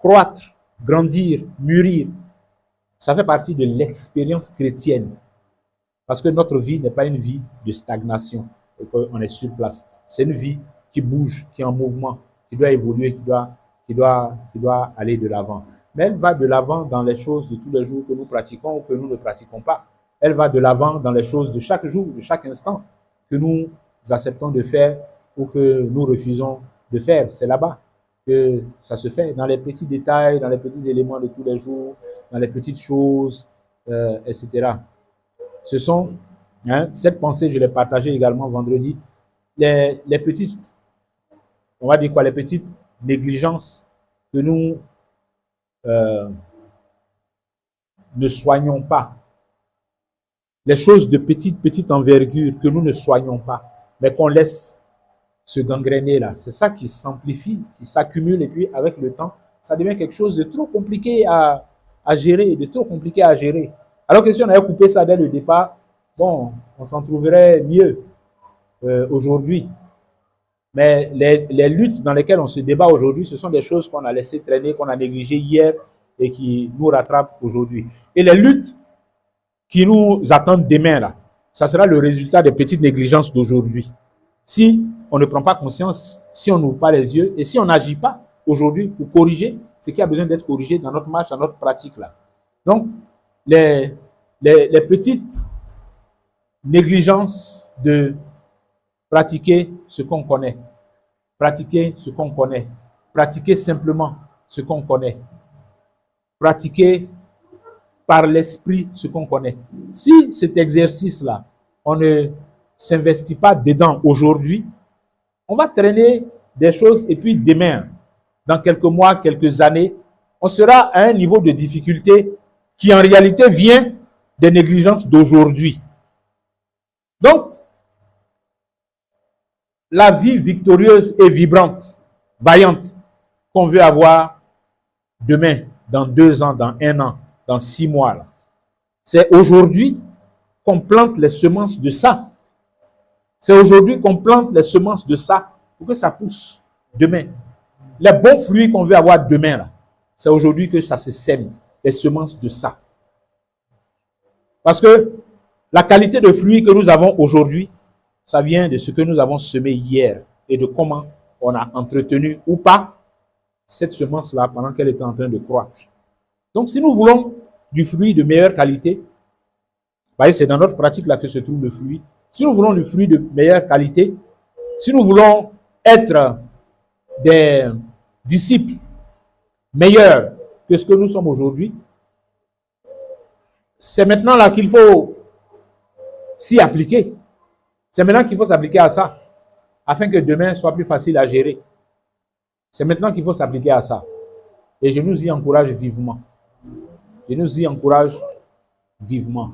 croître, grandir, mûrir. Ça fait partie de l'expérience chrétienne. Parce que notre vie n'est pas une vie de stagnation, et qu'on est sur place. C'est une vie qui bouge, qui est en mouvement, qui doit évoluer, qui doit aller de l'avant. Mais elle va de l'avant dans les choses de tous les jours que nous pratiquons ou que nous ne pratiquons pas. Elle va de l'avant dans les choses de chaque jour, de chaque instant, que nous acceptons de faire ou que nous refusons de faire. C'est là-bas que ça se fait, dans les petits détails, dans les petits éléments de tous les jours, dans les petites choses, etc. Ce sont, cette pensée, je l'ai partagée également vendredi, les petites, on va dire quoi, les petites négligences que nous ne soignons pas, les choses de petite envergure que nous ne soignons pas, mais qu'on laisse se gangréner là. C'est ça qui s'amplifie, qui s'accumule, et puis avec le temps, ça devient quelque chose de trop compliqué à gérer, de trop compliqué à gérer. Alors que si on avait coupé ça dès le départ, bon, on s'en trouverait mieux aujourd'hui. Mais les luttes dans lesquelles on se débat aujourd'hui, ce sont des choses qu'on a laissé traîner, qu'on a négligées hier et qui nous rattrapent aujourd'hui. Et les luttes qui nous attendent demain, là, ça sera le résultat des petites négligences d'aujourd'hui. Si on ne prend pas conscience, si on n'ouvre pas les yeux et si on n'agit pas aujourd'hui pour corriger ce qui a besoin d'être corrigé dans notre marche, dans notre pratique là. Donc, les petites négligences de pratiquer ce qu'on connaît, pratiquer ce qu'on connaît, pratiquer simplement ce qu'on connaît, pratiquer par l'esprit ce qu'on connaît. Si cet exercice-là, on ne s'investit pas dedans aujourd'hui, on va traîner des choses et puis demain, dans quelques mois, quelques années, on sera à un niveau de difficulté qui en réalité vient des négligences d'aujourd'hui. Donc, la vie victorieuse et vibrante, vaillante, qu'on veut avoir demain, dans 2 ans, dans 1 an, dans 6 mois, là, c'est aujourd'hui qu'on plante les semences de ça. C'est aujourd'hui qu'on plante les semences de ça pour que ça pousse demain. Les bons fruits qu'on veut avoir demain, là, c'est aujourd'hui que ça se sème, les semences de ça. Parce que la qualité de fruits que nous avons aujourd'hui, ça vient de ce que nous avons semé hier et de comment on a entretenu ou pas cette semence-là pendant qu'elle était en train de croître. Donc, si nous voulons du fruit de meilleure qualité, c'est dans notre pratique là que se trouve le fruit. Si nous voulons du fruit de meilleure qualité, si nous voulons être des disciples meilleurs que ce que nous sommes aujourd'hui, c'est maintenant là qu'il faut s'y appliquer. C'est maintenant qu'il faut s'appliquer à ça, afin que demain soit plus facile à gérer. C'est maintenant qu'il faut s'appliquer à ça. Et je nous y encourage vivement. Je nous y encourage vivement.